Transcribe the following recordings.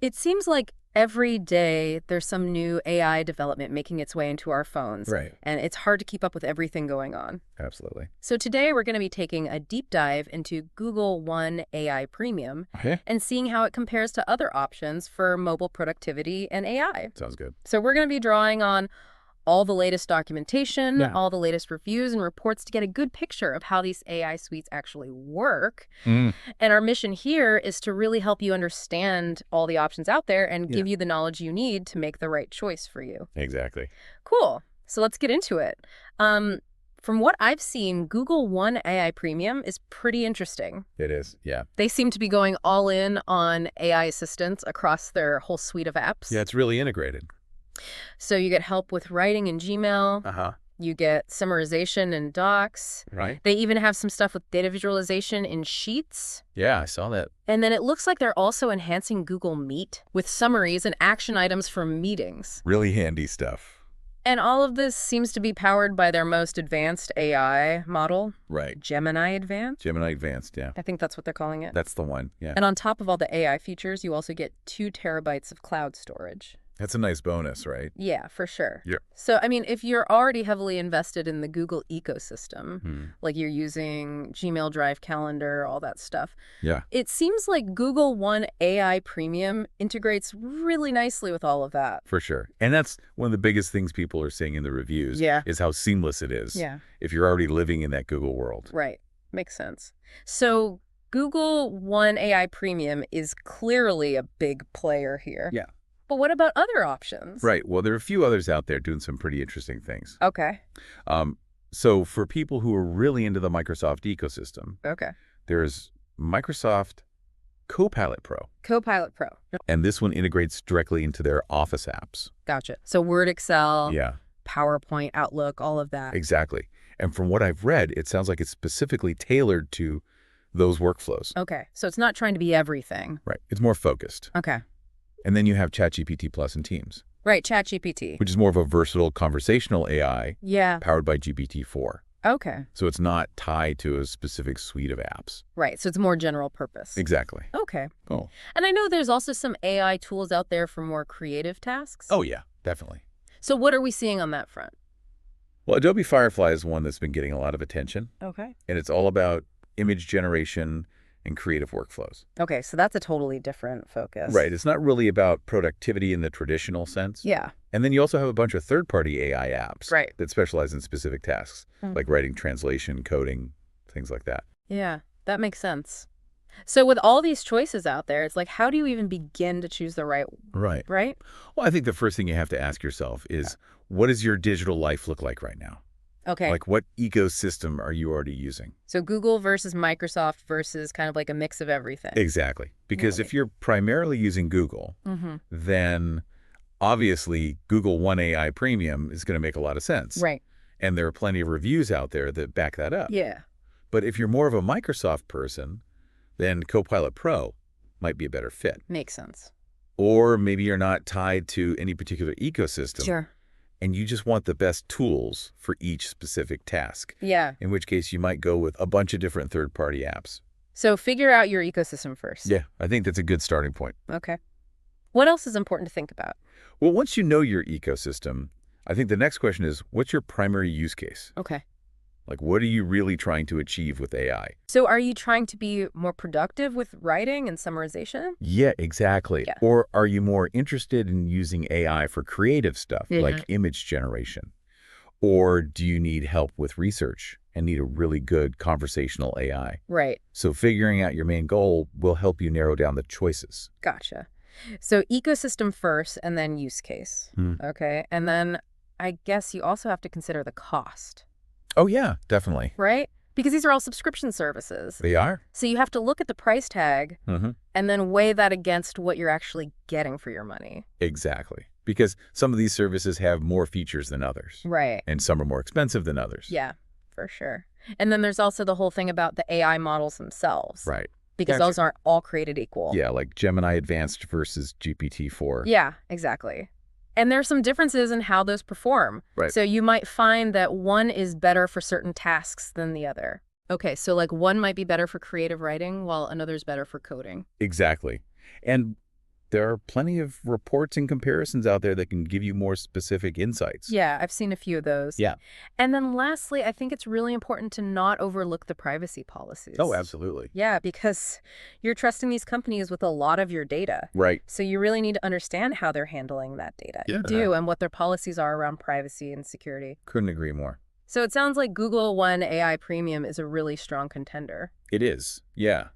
It seems like every day there's some new AI development making its way into our phones. Right. And it's hard to keep up with everything going on. Absolutely. So today we're going to be taking a deep dive into Google One AI Premium Okay. and seeing how it compares to other options for mobile productivity and AI. Sounds good. So we're going to be drawing on all the latest documentation, Yeah. all the latest reviews and reports to get a good picture of how these AI suites actually work. Mm. And our mission here is to really help you understand all the options out there and Yeah. give you the knowledge you need to make the right choice for you. Exactly. Cool. So let's get into it. From what I've seen, Google One AI Premium is pretty interesting. It is. Yeah. They seem to be going all in on AI assistance across their whole suite of apps. Yeah, it's really integrated. So you get help with writing in Gmail. Uh-huh. You get summarization in Docs. Right. They even have some stuff with data visualization in Sheets. Yeah, I saw that. And then it looks like they're also enhancing Google Meet with summaries and action items from meetings. Really handy stuff. And all of this seems to be powered by their most advanced AI model, Right. Gemini Advanced. Gemini Advanced, yeah. I think that's what they're calling it. That's the one, yeah. And on top of all the AI features, you also get 2 terabytes of cloud storage. That's a nice bonus, right? Yeah, for sure. Yeah. So, I mean, if you're already heavily invested in the Google ecosystem, Hmm. like you're using Gmail, Drive, Calendar, all that stuff, Yeah. it seems like Google One AI Premium integrates really nicely with all of that. For sure. And that's one of the biggest things people are saying in the reviews Yeah. is how seamless it is. Yeah. If you're already living in that Google world. Right. Makes sense. So Google One AI Premium is clearly a big player here. Yeah. But what about other options? Right. Well, there are a few others out there doing some pretty interesting things. Okay. So for people who are really into the Microsoft ecosystem, Okay. there's Microsoft Copilot Pro. Copilot Pro. And this one integrates directly into their Office apps. Gotcha. So Word, Excel, Yeah, PowerPoint, Outlook, all of that. exactly. And from what I've read, it sounds like it's specifically tailored to those workflows. Okay. So it's not trying to be everything. Right. It's more focused. Okay. And then you have ChatGPT Plus and Teams, Right. ChatGPT. which is more of a versatile conversational AI Yeah. powered by GPT-4. Okay. So it's not tied to a specific suite of apps. Right. So it's more general purpose. Exactly. Okay. Oh. And I know there's also some AI tools out there for more creative tasks. Oh, yeah, definitely. So what are we seeing on that front? Well, Adobe Firefly is one that's been getting a lot of attention, Okay. and it's all about image generation and creative workflows. Okay. So that's a totally different focus. Right. It's not really about productivity in the traditional sense. Yeah. And then you also have a bunch of third-party AI apps Right. that specialize in specific tasks, like writing translation, coding, things like that. Yeah. That makes sense. So with all these choices out there, it's like, how do you even begin to choose the right? Right. Well, I think the first thing you have to ask yourself is, what does your digital life look like right now? Okay. Like, what ecosystem are you already using? So Google versus Microsoft versus kind of like a mix of everything. Exactly. Because if you're primarily using Google, then obviously Google One AI Premium is going to make a lot of sense. Right. And there are plenty of reviews out there that back that up. Yeah. But if you're more of a Microsoft person, then Copilot Pro might be a better fit. Makes sense. Or maybe you're not tied to any particular ecosystem. Sure. And you just want the best tools for each specific task. Yeah. In which case you might go with a bunch of different third-party apps. So figure out your ecosystem first. Yeah, I think that's a good starting point. Okay. What else is important to think about? Well, once you know your ecosystem, I think the next question is, what's your primary use case? Okay. Like, what are you really trying to achieve with AI? So are you trying to be more productive with writing and summarization? Yeah, exactly. Yeah. Or are you more interested in using AI for creative stuff, Mhm. like image generation? Or do you need help with research and need a really good conversational AI? Right. So figuring out your main goal will help you narrow down the choices. Gotcha. So ecosystem first and then use case. Okay. And then I guess you also have to consider the cost, Oh, yeah, definitely. right? Because these are all subscription services. They are? So you have to look at the price tag Mm-hmm. and then weigh that against what you're actually getting for your money. Exactly. Because some of these services have more features than others. Right. And some are more expensive than others. Yeah, for sure. And then there's also the whole thing about the AI models themselves. Right. Because Gotcha. those aren't all created equal. Yeah, like Gemini Advanced versus GPT-4. Yeah, exactly. And there's some differences in how those perform. Right. So you might find that one is better for certain tasks than the other. Okay, so like one might be better for creative writing while another's better for coding. Exactly. And There are plenty of reports and comparisons out there that can give you more specific insights. Yeah, I've seen a few of those. Yeah. And then lastly, I think it's really important to not overlook the privacy policies. Oh, absolutely. Yeah, because you're trusting these companies with a lot of your data. Right. So you really need to understand how they're handling that data. Yeah. You do, and what their policies are around privacy and security. Couldn't agree more. So it sounds like Google One AI Premium is a really strong contender. It is. Yeah.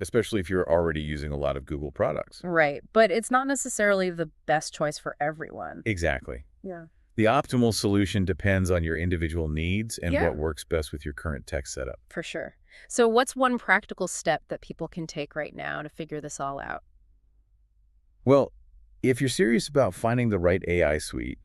Especially if you're already using a lot of Google products. Right, but it's not necessarily the best choice for everyone. Exactly. Yeah. The optimal solution depends on your individual needs and Yeah. what works best with your current tech setup. For sure. So what's one practical step that people can take right now to figure this all out? Well, if you're serious about finding the right AI suite,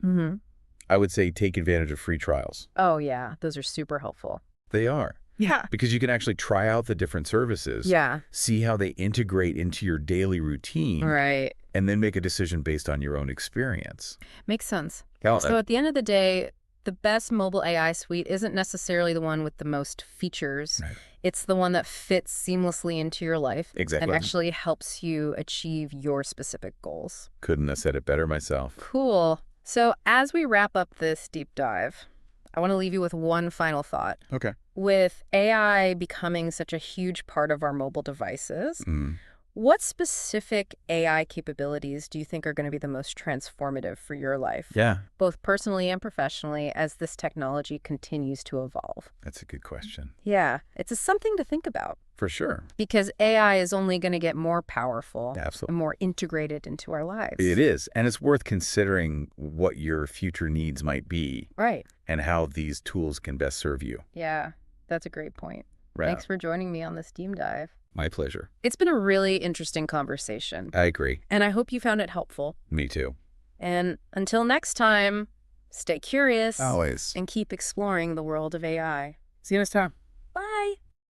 I would say take advantage of free trials. Oh, yeah. Those are super helpful. They are. Yeah. Because you can actually try out the different services, Yeah. see how they integrate into your daily routine, Right. and then make a decision based on your own experience. Makes sense. Got So it. at the end of the day, the best mobile AI suite isn't necessarily the one with the most features. Right. It's the one that fits seamlessly into your life Exactly. and actually helps you achieve your specific goals. Couldn't have said it better myself. Cool. So as we wrap up this deep dive, I want to leave you with one final thought. Okay. With AI becoming such a huge part of our mobile devices, Mm. what specific AI capabilities do you think are going to be the most transformative for your life, Yeah, both personally and professionally, as this technology continues to evolve? that's a good question. Yeah, it's something to think about For sure. because AI is only going to get more powerful Absolutely. and more integrated into our lives. It is. And it's worth considering what your future needs might be Right. and how these tools can best serve you. Yeah, that's a great point. Right. Thanks for joining me on this deep dive. My pleasure. It's been a really interesting conversation, I agree. and I hope you found it helpful. Me too. And until next time, stay curious Always. and keep exploring the world of AI. See you next time.